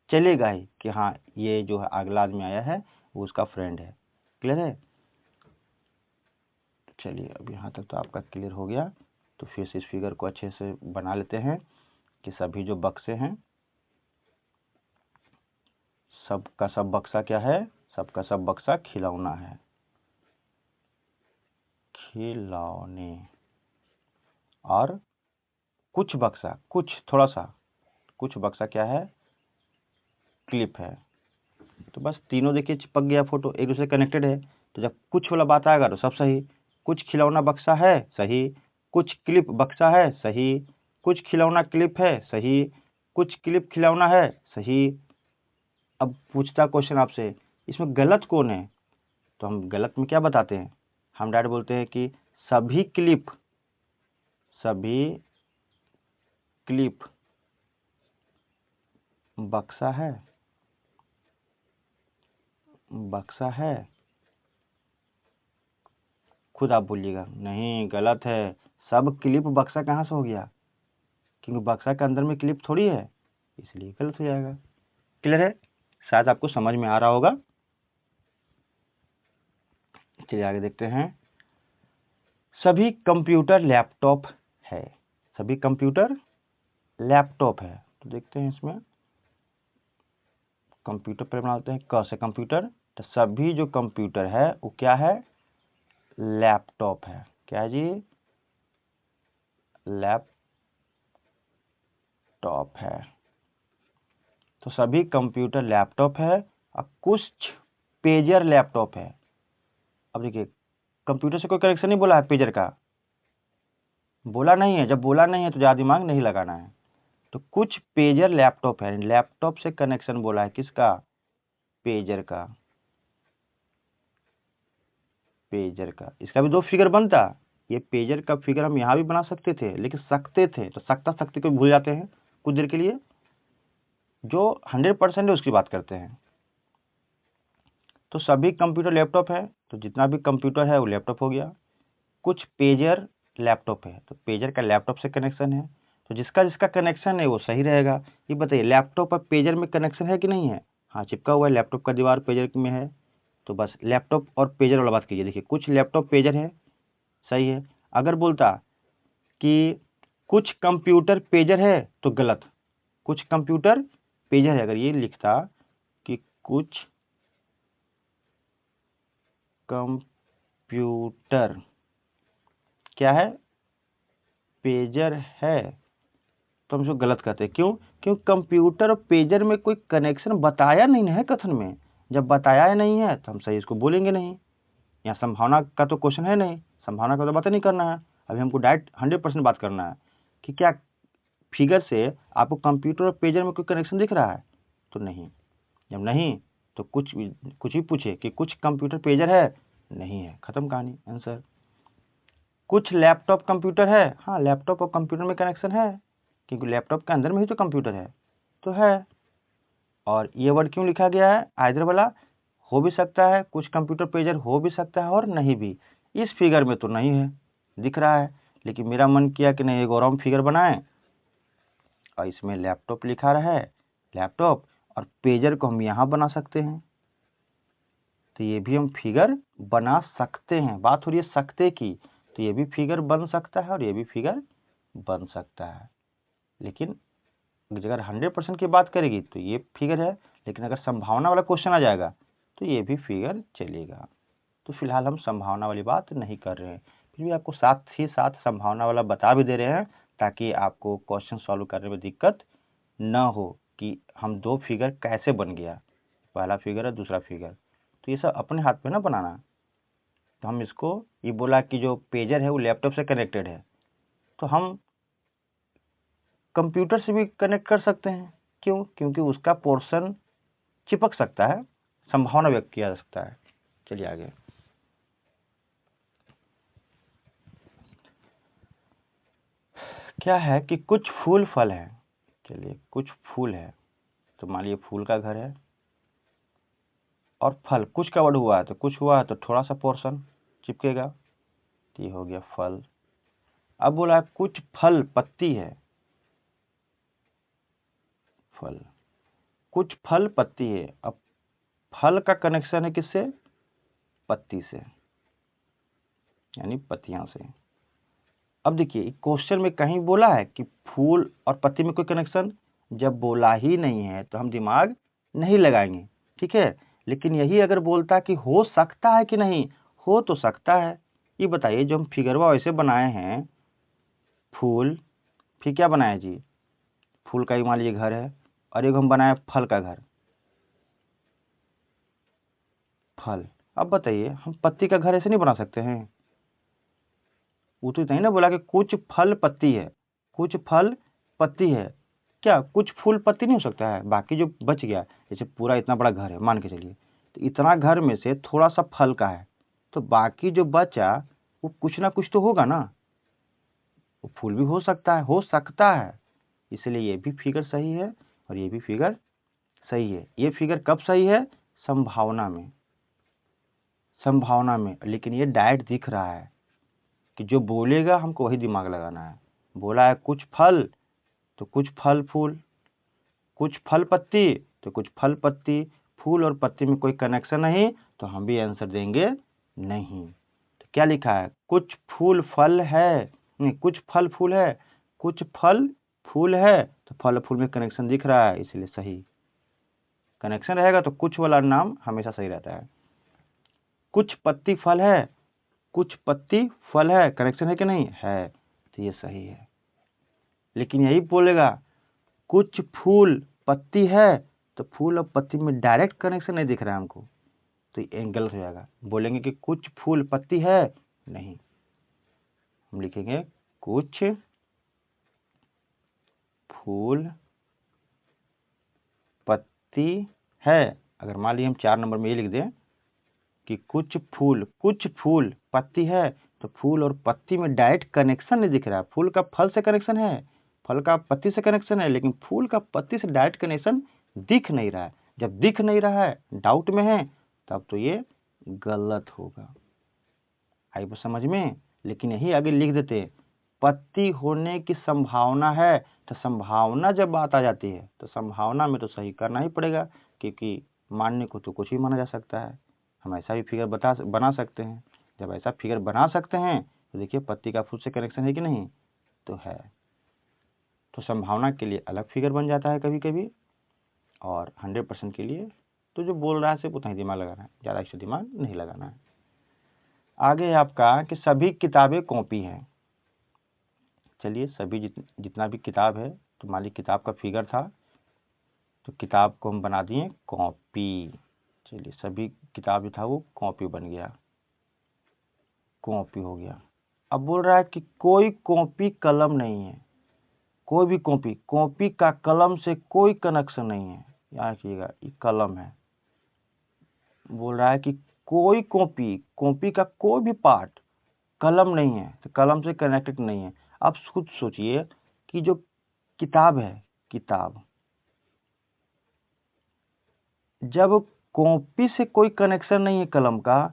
चलेगा ही कि हाँ ये जो है अगला आदमी आया है वो उसका फ्रेंड है। क्लियर है। चलिए अब यहाँ तक तो आपका क्लियर हो गया। तो फिर से इस फिगर को अच्छे से बना लेते हैं कि सभी जो बक्से हैं, सब का सब बक्सा क्या है, सबका सब बक्सा खिलौना है, खिलौने। और कुछ बक्सा, कुछ थोड़ा सा, कुछ बक्सा क्या है, क्लिप है। तो बस तीनों देखिए चिपक गया, फोटो एक दूसरे कनेक्टेड है। तो जब कुछ वाला बात आएगा तो सब सही। कुछ खिलौना बक्सा है, सही। कुछ क्लिप बक्सा है, सही। कुछ खिलौना क्लिप है, सही। कुछ क्लिप खिलौना है, सही। अब पूछता क्वेश्चन आपसे, इसमें गलत कौन है। तो हम गलत में क्या बताते हैं, हम डायरेक्ट बोलते हैं कि सभी क्लिप, सभी क्लिप बक्सा है, बक्सा है। खुद आप बोलिएगा नहीं गलत है, सब क्लिप बक्सा कहाँ से हो गया, क्योंकि बक्सा के अंदर में क्लिप थोड़ी है, इसलिए गलत हो जाएगा। क्लियर है, शायद आपको समझ में आ रहा होगा। चलिए आगे देखते हैं। सभी कंप्यूटर लैपटॉप है, सभी कंप्यूटर लैपटॉप है। तो देखते हैं इसमें कंप्यूटर पर बनाते हैं, क से कंप्यूटर। तो सभी जो कंप्यूटर है वो क्या है, लैपटॉप है। क्या है जी, लैपटॉप है। तो सभी कंप्यूटर लैपटॉप है और कुछ पेजर लैपटॉप है। अब देखिए कंप्यूटर से कोई कनेक्शन नहीं बोला है, पेजर का बोला नहीं है। जब बोला नहीं है तो ज़्यादा दिमाग नहीं लगाना है। तो कुछ पेजर लैपटॉप है, लैपटॉप से कनेक्शन बोला है, किसका, पेजर का, पेजर का। इसका भी दो फिगर बनता। ये पेजर का फिगर हम यहाँ भी बना सकते थे, लेकिन सकते थे तो सकता सकते को भूल जाते हैं कुछ देर के लिए। जो 100% है उसकी बात करते हैं। तो सभी कंप्यूटर लैपटॉप है, तो जितना भी कंप्यूटर है वो लैपटॉप हो गया। कुछ पेजर लैपटॉप है, तो पेजर का लैपटॉप से कनेक्शन है। तो जिसका जिसका कनेक्शन है वो सही रहेगा। ये बताइए लैपटॉप और पेजर में कनेक्शन है कि नहीं है। हाँ चिपका हुआ है, लैपटॉप का दीवार पेजर में है। तो बस लैपटॉप और पेजर वाला बात कीजिए। देखिए कुछ लैपटॉप पेजर है, सही है। अगर बोलता कि कुछ कंप्यूटर पेजर है तो गलत, कुछ कंप्यूटर पेजर है। अगर ये लिखता कि कुछ कंप्यूटर क्या है, पेजर है, तो हम इसको गलत कहते हैं। क्यों? क्योंकि कंप्यूटर और पेजर में कोई कनेक्शन बताया नहीं है कथन में। जब बताया नहीं है तो हम सही इसको बोलेंगे नहीं। यहाँ संभावना का तो क्वेश्चन है नहीं, संभावना का तो बात नहीं करना है। अभी हमको डायरेक्ट 100% बात करना है कि क्या फिगर से आपको कंप्यूटर और पेजर में कोई कनेक्शन दिख रहा है? तो नहीं। जब नहीं तो कुछ भी पूछे कि कुछ कंप्यूटर पेजर है, नहीं है, खत्म कहानी, आंसर। कुछ लैपटॉप कंप्यूटर है, हाँ लैपटॉप और कंप्यूटर में कनेक्शन है, क्योंकि लैपटॉप के अंदर में ही तो कंप्यूटर है, तो है। और ये वर्ड क्यों लिखा गया है आइदर वाला? हो भी सकता है, कुछ कंप्यूटर पेजर हो भी सकता है और नहीं भी। इस फिगर में तो नहीं है, दिख रहा है, लेकिन मेरा मन किया कि नहीं एक और हम फिगर बनाएं और इसमें लैपटॉप लिखा रहा है, लैपटॉप और पेजर को हम यहाँ बना सकते हैं, तो ये भी हम फिगर बना सकते हैं। बात हो रही है सकते की, तो ये भी फिगर बन सकता है और ये भी फिगर बन सकता है। लेकिन अगर 100% की बात करेगी तो ये फिगर है, लेकिन अगर संभावना वाला क्वेश्चन आ जाएगा तो ये भी फिगर चलेगा। तो फिलहाल हम संभावना वाली बात नहीं कर रहे हैं, फिर भी आपको साथ ही साथ संभावना वाला बता भी दे रहे हैं ताकि आपको क्वेश्चन सॉल्व करने में दिक्कत न हो कि हम दो फिगर कैसे बन गया, पहला फिगर है दूसरा फिगर। तो ये सब अपने हाथ में ना बनाना। तो हम इसको ये बोला कि जो पेजर है वो लैपटॉप से कनेक्टेड है, तो हम कंप्यूटर से भी कनेक्ट कर सकते हैं। क्यों? क्योंकि उसका पोर्शन चिपक सकता है, संभावना व्यक्त किया जा सकता है। चलिए आगे। क्या है कि कुछ फूल फल है। चलिए कुछ फूल है, तो मान लीजिए फूल का घर है और फल कुछ का वर्ड हुआ है, तो कुछ हुआ है तो थोड़ा सा पोर्शन चिपकेगा, तो ये हो गया फल। अब बोला है कुछ फल पत्ती है, फल कुछ फल पत्ती है। अब फल का कनेक्शन है किससे? पत्ती से, यानी पत्तियां से। अब देखिए क्वेश्चन में कहीं बोला है कि फूल और पत्ती में कोई कनेक्शन? जब बोला ही नहीं है तो हम दिमाग नहीं लगाएंगे, ठीक है। लेकिन यही अगर बोलता कि हो सकता है कि नहीं, हो तो सकता है। ये बताइए जो हम फिगरवा वैसे बनाए हैं फूल, फिर क्या बनाए जी? फूल का ही मान लीजिए घर है और एक हम बनाए फल का घर, फल। अब बताइए हम पत्ती का घर ऐसे नहीं बना सकते हैं? वो तो इतना ही ना बोला कि कुछ फल पत्ती है, कुछ फल पत्ती है। क्या कुछ फूल पत्ती नहीं हो सकता है? बाकी जो बच गया, जैसे पूरा इतना बड़ा घर है मान के चलिए, तो इतना घर में से थोड़ा सा फल का है, तो बाकी जो बचा वो कुछ ना कुछ तो होगा ना, वो फूल भी हो सकता है, हो सकता है। इसलिए ये भी फिगर सही है और ये भी फिगर सही है। ये फिगर कब सही है? संभावना में, संभावना में। लेकिन ये डायरेक्ट दिख रहा है कि जो बोलेगा हमको वही दिमाग लगाना है। बोला है कुछ फल, तो कुछ फल फूल, कुछ फल पत्ती तो कुछ फल पत्ती। फूल और पत्ती में कोई कनेक्शन नहीं, तो हम भी आंसर देंगे नहीं। तो क्या लिखा है? कुछ फूल फल है, नहीं कुछ फल फूल है, कुछ फल फूल है, तो फल फूल में कनेक्शन दिख रहा है, इसलिए सही। कनेक्शन रहेगा तो कुछ वाला नाम हमेशा सही रहता है। कुछ पत्ती फल है, कुछ पत्ती फल है, कनेक्शन है कि नहीं है, तो ये सही है। लेकिन यही बोलेगा कुछ फूल पत्ती है, तो फूल और पत्ती में डायरेक्ट कनेक्शन नहीं दिख रहा है हमको, तो ये गलत हो जाएगा। बोलेंगे कि कुछ फूल पत्ती है, नहीं, हम लिखेंगे कुछ फूल पत्ती है। अगर मान लीजिए हम 4 नंबर में ये लिख दें कि कुछ फूल पत्ती है, तो फूल और पत्ती में डायरेक्ट कनेक्शन नहीं दिख रहा है। फूल का फल से कनेक्शन है, फल का पत्ती से कनेक्शन है, लेकिन फूल का पत्ती से डायरेक्ट कनेक्शन दिख नहीं रहा है। जब दिख नहीं रहा है, डाउट में है, तब तो ये गलत होगा। आई बात समझ में? लेकिन यही आगे लिख देते पत्ती होने की संभावना है, तो संभावना जब बात आ जाती है तो संभावना में तो सही करना ही पड़ेगा, क्योंकि मानने को तो कुछ भी माना जा सकता है। हम ऐसा भी फिगर बना सकते हैं। जब ऐसा फिगर बना सकते हैं तो देखिए पत्ती का फूल से कनेक्शन है कि नहीं, तो है। तो संभावना के लिए अलग फिगर बन जाता है कभी कभी, और 100% के लिए तो जो बोल रहा है सिर्फ उतना ही दिमाग लगाना है, ज़्यादा एक्स्ट्रा दिमाग नहीं लगाना है। आगे है आपका कि सभी किताबें कॉपी हैं। चलिए सभी जितना भी किताब है तो मान ली किताब का फिगर था, तो किताब को हम बना दिए कॉपी। चलिए, सभी किताब जो था वो कॉपी बन गया, कॉपी हो गया। अब बोल रहा है कि कोई कॉपी कलम नहीं है, कोई भी कॉपी, कॉपी का कलम से कोई कनेक्शन नहीं है। याद रखिएगा, ये कलम है। बोल रहा है कि कोई कॉपी, कॉपी का कोई भी पार्ट कलम नहीं है, तो कलम से कनेक्टेड नहीं है। अब खुद सोचिए कि जो किताब है, किताब, जब कॉपी से कोई कनेक्शन नहीं है कलम का,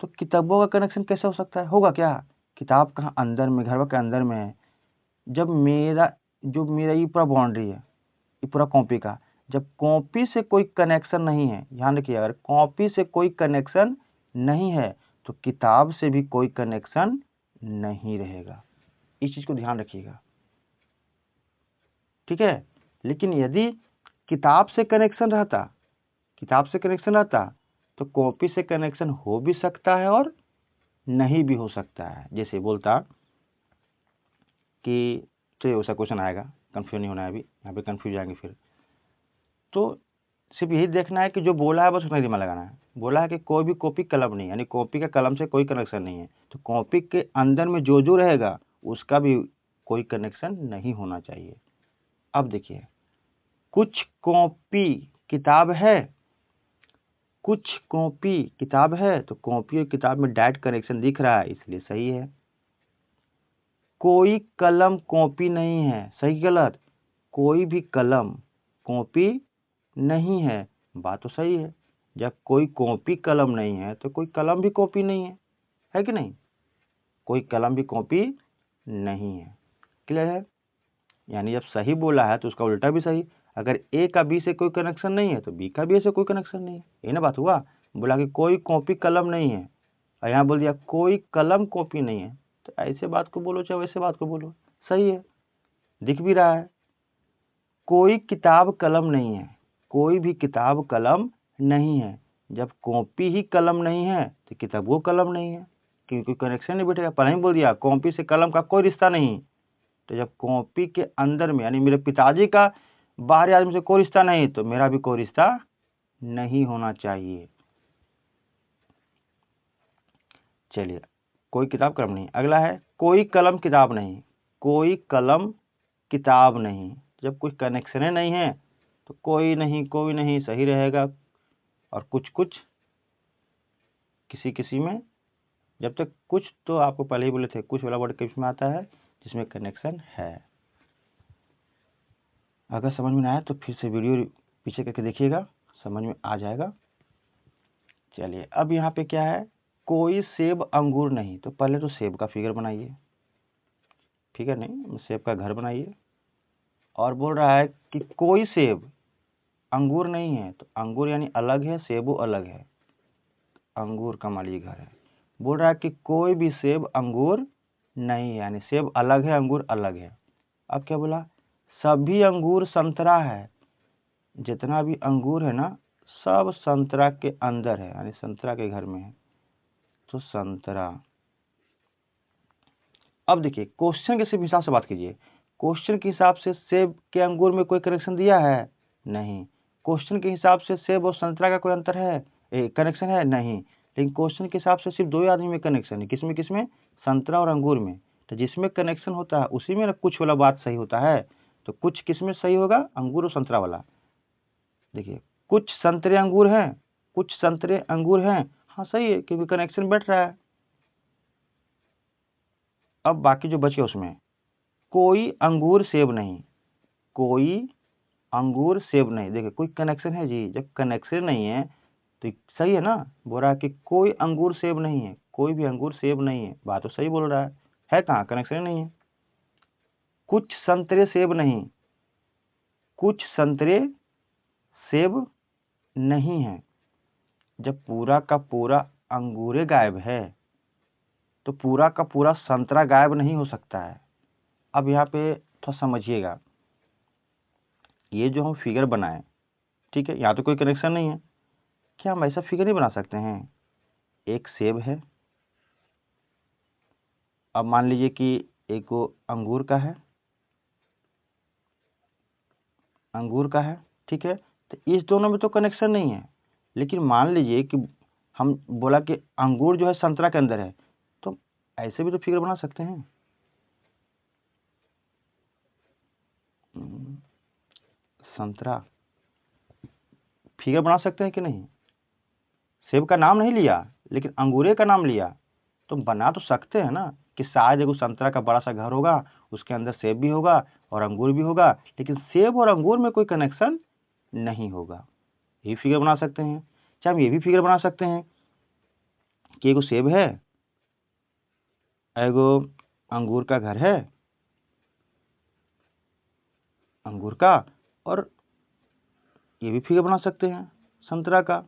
तो किताबों का कनेक्शन कैसे हो सकता है? होगा क्या? किताब कहाँ? अंदर में, घर के अंदर में है। जब मेरा ये पूरा बाउंड्री है, ये पूरा कॉपी का, जब कॉपी से कोई कनेक्शन नहीं है, ध्यान रखिए, अगर कॉपी से कोई कनेक्शन नहीं है तो किताब से भी कोई कनेक्शन नहीं रहेगा। इस चीज को ध्यान रखिएगा, ठीक है। लेकिन यदि किताब से कनेक्शन रहता, किताब से कनेक्शन रहता, तो कॉपी से कनेक्शन हो भी सकता है और नहीं भी हो सकता है। जैसे बोलता कि, तो ऐसा क्वेश्चन आएगा, कंफ्यूज नहीं होना है, अभी यहाँ पे कंफ्यूज आएंगे फिर। तो सिर्फ यही देखना है कि जो बोला है बस उतना ही दिमाग लगाना है। बोला है कि कोई भी कॉपी कलम नहीं, यानी कॉपी का कलम से कोई कनेक्शन नहीं है, तो कॉपी के अंदर में जो जो रहेगा उसका भी कोई कनेक्शन नहीं होना चाहिए। अब देखिए, कुछ कॉपी किताब है, कुछ कॉपी किताब है, तो कॉपी और किताब में डायरेक्ट कनेक्शन दिख रहा है, इसलिए सही है। कोई कलम कॉपी नहीं है, सही गलत? कोई भी कलम कॉपी नहीं है, बात तो सही है। जब कोई कॉपी कलम नहीं है तो कोई कलम भी कॉपी नहीं है कि नहीं? कोई कलम भी कॉपी नहीं है। क्लियर है? यानी जब सही बोला है तो उसका उल्टा भी सही। अगर ए का बी से कोई कनेक्शन नहीं है तो बी का बी से कोई कनेक्शन नहीं है। ये ना बात हुआ। बोला कि कोई कॉपी कलम नहीं है, और यहाँ बोल दिया कोई कलम कॉपी नहीं है, तो ऐसे बात को बोलो चाहे वैसे बात को बोलो, सही है, दिख भी रहा है। कोई किताब कलम नहीं है, कोई भी किताब कलम नहीं है। जब कॉपी ही कलम नहीं है तो किताब वो कलम नहीं है, क्योंकि कनेक्शन नहीं बैठेगा। पहले ही बोल दिया कॉपी से कलम का कोई रिश्ता नहीं। तो जब कॉपी के अंदर में, यानी मेरे पिताजी का बाहरी आदमी से कोई रिश्ता नहीं, तो मेरा भी कोई रिश्ता नहीं होना चाहिए। चलिए, कोई किताब कलम नहीं। अगला है कोई कलम किताब नहीं, कोई कलम किताब नहीं। जब कोई कनेक्शन नहीं है तो कोई नहीं, कोई नहीं सही रहेगा। और कुछ कुछ, किसी किसी में, जब तक कुछ, तो आपको पहले ही बोले थे कुछ वाला वर्ड किस में आता है? जिसमें कनेक्शन है। अगर समझ में ना आया तो फिर से वीडियो पीछे करके देखिएगा, समझ में आ जाएगा। चलिए, अब यहाँ पे क्या है? कोई सेब अंगूर नहीं। तो पहले तो सेब का फिगर बनाइए, फिगर नहीं, सेब का घर बनाइए। और बोल रहा है कि कोई सेब अंगूर नहीं है, तो अंगूर यानी अलग है, सेबो अलग है, अंगूर का मान लीजिए घर है। बोल रहा है कि कोई भी सेब अंगूर नहीं है, यानी सेब अलग है, अंगूर अलग है। अब क्या बोला? सभी अंगूर संतरा है। जितना भी अंगूर है ना, सब संतरा के अंदर है, यानी संतरा के घर में है, तो संतरा। अब देखिए, क्वेश्चन के सिर्फ हिसाब से बात कीजिए। क्वेश्चन के हिसाब से सेब के अंगूर में कोई कनेक्शन दिया है? नहीं। क्वेश्चन के हिसाब से सेब और संतरा का कोई अंतर है, कनेक्शन है? नहीं। लेकिन क्वेश्चन के हिसाब से सिर्फ दो ही आदमी में कनेक्शन है, किसमें किसमें? संतरा और अंगूर में। तो जिसमें कनेक्शन होता है उसी में ना कुछ वाला बात सही होता है। तो कुछ किसमें सही होगा? अंगूर और संतरा वाला। देखिए, कुछ संतरे अंगूर हैं, कुछ संतरे अंगूर हैं, हाँ सही है, क्योंकि कनेक्शन बैठ रहा है। अब बाकी जो बचे उसमें, कोई अंगूर सेब नहीं, कोई अंगूर सेब नहीं। देखिए, कोई कनेक्शन है जी, जब कनेक्शन नहीं है तो सही है ना। बोल रहा है कि कोई अंगूर सेब नहीं है, कोई भी अंगूर सेब नहीं है, बात तो सही बोल रहा है कहाँ? कनेक्शन नहीं है। कुछ संतरे सेब नहीं, कुछ संतरे सेब नहीं है। जब पूरा का पूरा अंगूरे गायब है तो पूरा का पूरा संतरा गायब नहीं हो सकता है। अब यहाँ पे थोड़ा समझिएगा, ये जो हम फिगर बनाए, ठीक है, यहाँ तो कोई कनेक्शन नहीं है, क्या हम ऐसा फिगर नहीं बना सकते हैं? एक सेब है, अब मान लीजिए कि एक वो अंगूर का है, अंगूर का है, ठीक है। तो इस दोनों में तो कनेक्शन नहीं है, लेकिन मान लीजिए कि हम बोला कि अंगूर जो है संतरा के अंदर है, तो ऐसे भी तो फिगर बना सकते हैं। संतरा फिगर बना सकते हैं कि नहीं? सेब का नाम नहीं लिया, लेकिन अंगूरे का नाम लिया, तो बना तो सकते हैं ना कि शायद एगो संतरा का बड़ा सा घर होगा, उसके अंदर सेब भी होगा और अंगूर भी होगा, लेकिन सेब और अंगूर में कोई कनेक्शन नहीं होगा। ये फिगर बना सकते हैं। चाहे हम ये भी फिगर बना सकते हैं कि एगो सेब है, एगो अंगूर का घर है, अंगूर का, और ये भी फिगर बना सकते हैं संतरा का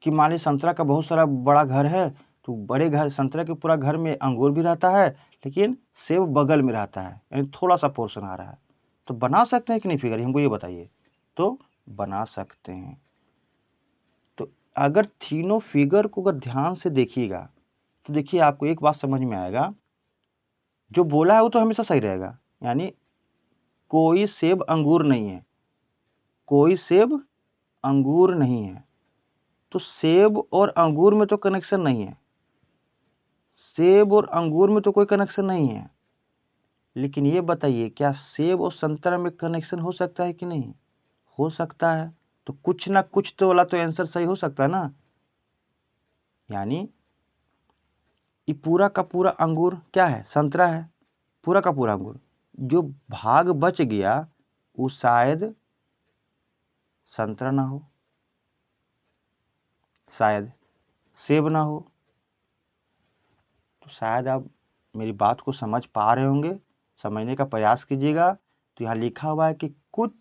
कि मान लीजिए संतरा का बहुत सारा बड़ा घर है, तो बड़े घर संतरा के पूरा घर में अंगूर भी रहता है, लेकिन सेब बगल में रहता है, यानी थोड़ा सा पोर्शन आ रहा है। तो बना सकते हैं कि नहीं फिगर, हमको ये बताइए। तो बना सकते हैं। तो अगर तीनों फिगर को अगर ध्यान से देखिएगा तो देखिए आपको एक बात समझ में आएगा, जो बोला है वो तो हमेशा सही रहेगा, यानी कोई सेब अंगूर नहीं है, कोई सेब अंगूर नहीं है, तो सेब और अंगूर में तो कनेक्शन नहीं है, सेब और अंगूर में तो कोई कनेक्शन नहीं है। लेकिन ये बताइए क्या सेब और संतरा में कनेक्शन हो सकता है कि नहीं? हो सकता है। तो कुछ ना कुछ तो वाला तो आंसर सही हो सकता है ना। यानी ये पूरा का पूरा अंगूर क्या है? संतरा है, पूरा का पूरा अंगूर। जो भाग बच गया वो शायद संतरा ना हो, शायद सेब ना हो। तो शायद आप मेरी बात को समझ पा रहे होंगे, समझने का प्रयास कीजिएगा। तो यहाँ लिखा हुआ है कि कुछ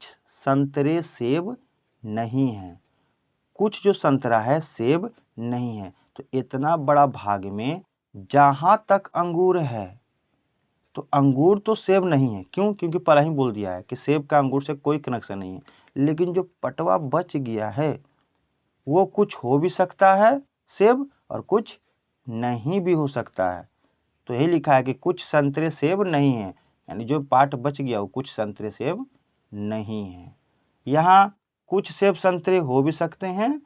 संतरे सेब नहीं है, कुछ जो संतरा है सेब नहीं है। तो इतना बड़ा भाग में जहां तक अंगूर है, तो अंगूर तो सेब नहीं है। क्यों? क्योंकि पहले ही बोल दिया है कि सेब का अंगूर से कोई कनेक्शन नहीं है। लेकिन जो पटवा बच गया है वो कुछ हो भी सकता है सेब, और कुछ नहीं भी हो सकता है। तो यही लिखा है कि कुछ संतरे सेब नहीं है, यानी जो पार्ट बच गया वो कुछ संतरे सेब नहीं है। यहाँ कुछ सेब संतरे हो भी सकते हैं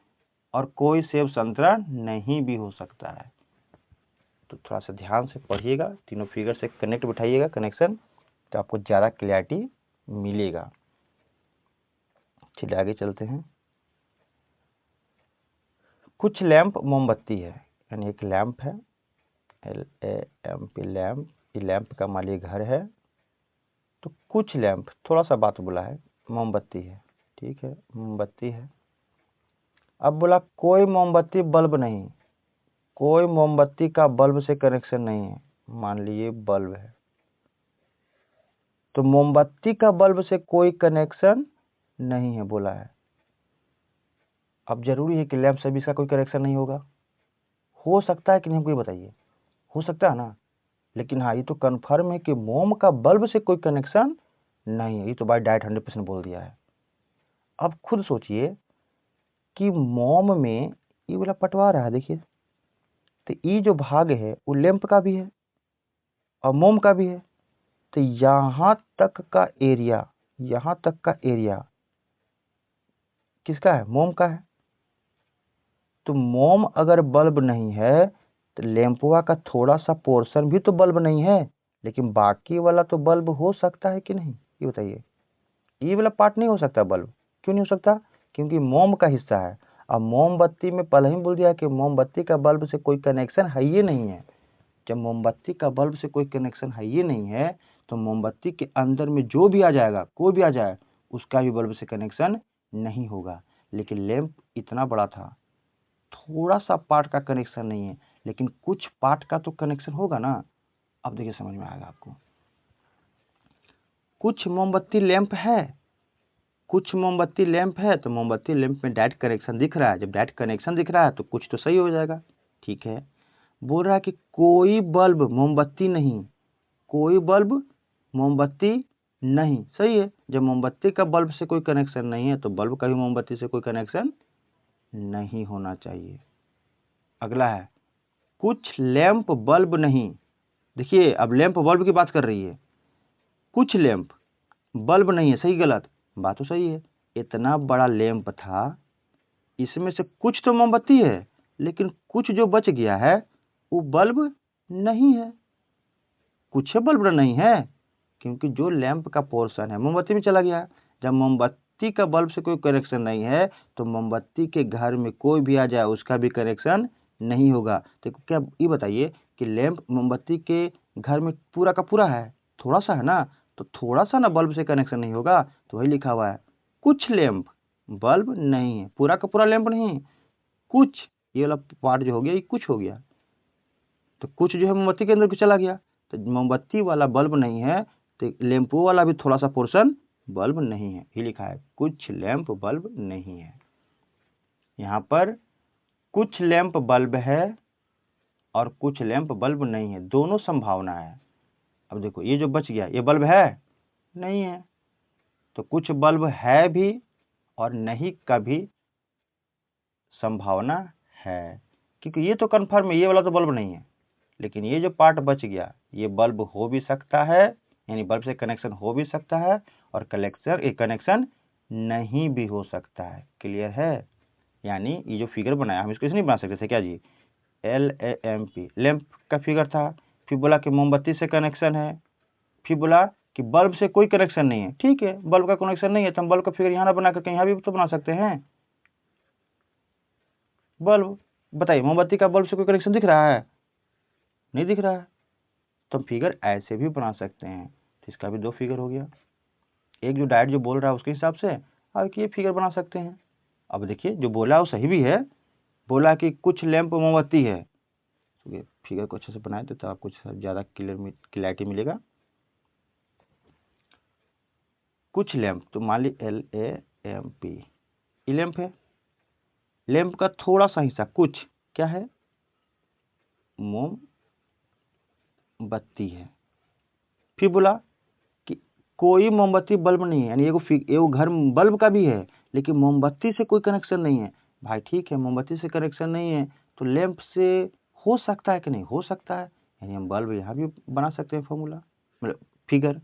और कोई सेब संतरा नहीं भी हो सकता है। तो थोड़ा सा ध्यान से पढ़िएगा, तीनों फिगर से कनेक्ट बिठाइएगा कनेक्शन, तो आपको ज़्यादा क्लैरिटी मिलेगा। चलिए आगे चलते हैं। कुछ लैंप मोमबत्ती है, यानी एक लैंप है, LAMP लैंप, ये लैंप का मालिक घर है। तो कुछ लैंप, थोड़ा सा बात बोला है, मोमबत्ती है, ठीक है, मोमबत्ती है। अब बोला कोई मोमबत्ती बल्ब नहीं, कोई मोमबत्ती का बल्ब से कनेक्शन नहीं है। मान लीजिए बल्ब है, तो मोमबत्ती का बल्ब से कोई कनेक्शन नहीं है बोला है। अब जरूरी है कि लैंप से भी इसका कोई कनेक्शन नहीं होगा? हो सकता है कि नहीं, हमको ये बताइए। हो सकता है ना। लेकिन हाँ, ये तो कन्फर्म है कि मोम का बल्ब से कोई कनेक्शन नहीं है। ये तो बाय डाइट 100% बोल दिया है। अब खुद सोचिए कि मोम में ये वाला पटवा रहा है, देखिए, तो ये जो भाग है वो लैंप का भी है और मोम का भी है। तो यहाँ तक का एरिया, यहाँ तक का एरिया किसका है? मोम का है। तो मोम अगर बल्ब नहीं है तो लैंपवा का थोड़ा सा पोर्शन भी तो बल्ब नहीं है, लेकिन बाकी वाला तो बल्ब हो सकता है कि नहीं, ये बताइए। ये वाला पार्ट नहीं हो सकता बल्ब। क्यों नहीं हो सकता? क्योंकि मोम का हिस्सा है। अब मोमबत्ती में पहले ही बोल दिया कि मोमबत्ती का बल्ब से कोई कनेक्शन है ही नहीं है। जब मोमबत्ती का बल्ब से कोई कनेक्शन है ही नहीं है, तो मोमबत्ती के अंदर में जो भी आ जाएगा, कोई भी आ जाए, उसका भी बल्ब से कनेक्शन नहीं होगा। लेकिन लैंप इतना बड़ा था, थोड़ा सा पार्ट का कनेक्शन नहीं है, लेकिन कुछ पार्ट का तो कनेक्शन होगा ना। अब देखिए समझ में आएगा आपको। कुछ मोमबत्ती लैंप है, कुछ मोमबत्ती लैंप है, तो मोमबत्ती लैंप में डायरेक्ट कनेक्शन दिख रहा है। जब डायरेक्ट कनेक्शन दिख रहा है तो कुछ तो सही हो जाएगा, ठीक है। बोल रहा है कि कोई बल्ब मोमबत्ती नहीं, कोई बल्ब मोमबत्ती नहीं, सही है। जब मोमबत्ती का बल्ब से कोई कनेक्शन नहीं है तो बल्ब का भी मोमबत्ती से कोई कनेक्शन नहीं होना चाहिए। अगला है कुछ लैंप बल्ब नहीं। देखिए अब लैंप बल्ब की बात कर रही है। कुछ लैंप, बल्ब नहीं है, सही गलत? बात तो सही है। इतना बड़ा लैंप था, इसमें से कुछ तो मोमबत्ती है, लेकिन कुछ जो बच गया है वो बल्ब नहीं है। कुछ बल्ब नहीं है, क्योंकि जो लैंप का पोर्शन है मोमबत्ती में चला गया। जब मोमबत्ती का बल्ब से कोई कनेक्शन नहीं है, तो मोमबत्ती के घर में कोई भी आ जाए उसका भी कनेक्शन नहीं होगा। तो क्या ये बताइए कि लैंप मोमबत्ती के घर में पूरा का पूरा है? थोड़ा सा है ना, तो थोड़ा सा ना बल्ब से कनेक्शन नहीं होगा। तो वही लिखा हुआ है, कुछ लैंप बल्ब नहीं है, पूरा का पूरा लैंप नहीं, कुछ। ये वाला पार्ट जो हो गया ये कुछ हो गया, तो कुछ जो है मोमबत्ती के अंदर चला गया। तो मोमबत्ती वाला बल्ब नहीं है, तो लैंपो वाला भी थोड़ा सा पोर्शन बल्ब नहीं है। ये लिखा है कुछ लैंप बल्ब नहीं है। यहाँ पर कुछ लैंप बल्ब है और कुछ लैंप बल्ब नहीं है, दोनों संभावना है। अब देखो ये जो बच गया ये बल्ब है? नहीं है। तो कुछ बल्ब है भी और नहीं का भी संभावना है, क्योंकि ये तो कन्फर्म है ये वाला तो बल्ब नहीं है। लेकिन ये जो पार्ट बच गया ये बल्ब हो भी सकता है, यानी बल्ब से कनेक्शन हो भी सकता है, और कनेक्शन नहीं भी हो सकता है। क्लियर है? यानी ये जो फिगर बनाया हम इसको इसलिए बना सकते थे क्या जी, LAMP लैंप का फिगर था, फिर बोला कि मोमबत्ती से कनेक्शन है, फिर बोला कि बल्ब से कोई कनेक्शन नहीं है। ठीक है, बल्ब का कनेक्शन नहीं है तो हम बल्ब का फिगर यहाँ ना बना करके यहाँ भी तो बना सकते हैं। बल्ब, बताइए मोमबत्ती का बल्ब से कोई कनेक्शन दिख रहा है? नहीं दिख रहा है, तो हम फिगर ऐसे भी बना सकते हैं। तो इसका भी दो फिगर हो गया, एक जो डायरेक्ट जो बोल रहा है उसके हिसाब से, और एक ये फिगर बना सकते हैं। अब देखिए जो बोला वो सही भी है, बोला कि कुछ लैंप मोमबत्ती है। तो ये फिगर को अच्छे से बनाए तो आपको ज़्यादा क्लैरिटी मिलेगा। कुछ लैंप, तो मान ली LAMP, ये लैंप है, लैंप का थोड़ा सा हिस्सा कुछ क्या है, मोमबत्ती है। फिर बोला कि कोई मोमबत्ती बल्ब नहीं है, यानी एगो घर बल्ब का भी है लेकिन मोमबत्ती से कोई कनेक्शन नहीं है। भाई ठीक है, मोमबत्ती से कनेक्शन नहीं है तो लैंप से हो सकता है कि नहीं हो सकता है, यानी हम बल्ब यहाँ भी बना सकते हैं फॉर्मूला, मतलब फिगर।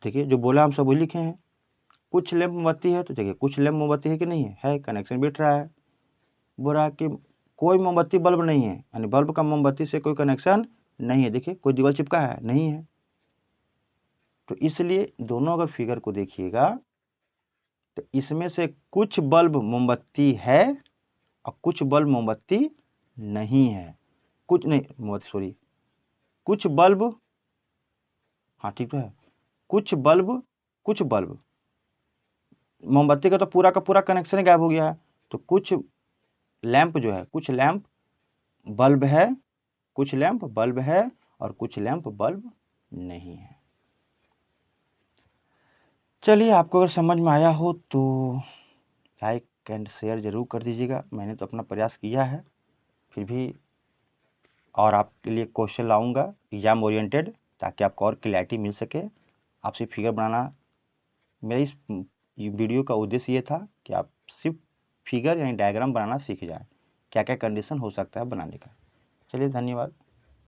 देखिए जो बोला हम सब वही लिखे हैं, कुछ लैंप मोमबत्ती है, तो देखिए कुछ लैंप मोमबत्ती है कि नहीं है कनेक्शन बैठ रहा है। बोला कि कोई मोमबत्ती बल्ब नहीं है, यानी बल्ब का मोमबत्ती से कोई कनेक्शन नहीं है। देखिए कोई दीवार चिपका है नहीं है, तो इसलिए दोनों अगर फिगर को देखिएगा तो इसमें से कुछ बल्ब मोमबत्ती है और कुछ बल्ब मोमबत्ती नहीं है। कुछ नहीं मोमबत्ती, सॉरी, कुछ बल्ब, हाँ ठीक तो है, कुछ बल्ब मोमबत्ती का तो पूरा का पूरा कनेक्शन ही गायब हो गया है। तो कुछ लैंप जो है, कुछ लैंप बल्ब है, कुछ लैंप बल्ब है और कुछ लैंप बल्ब नहीं है। चलिए, आपको अगर समझ में आया हो तो लाइक एंड शेयर जरूर कर दीजिएगा। मैंने तो अपना प्रयास किया है, फिर भी और आपके लिए क्वेश्चन लाऊंगा एग्जाम ओरिएंटेड, ताकि आपको और क्लैरिटी मिल सके। आपसे फिगर बनाना, मेरा इस वीडियो का उद्देश्य ये था कि आप सिर्फ फिगर यानी डायग्राम बनाना सीख जाएं, क्या क्या कंडीशन हो सकता है बनाने का। चलिए, धन्यवाद।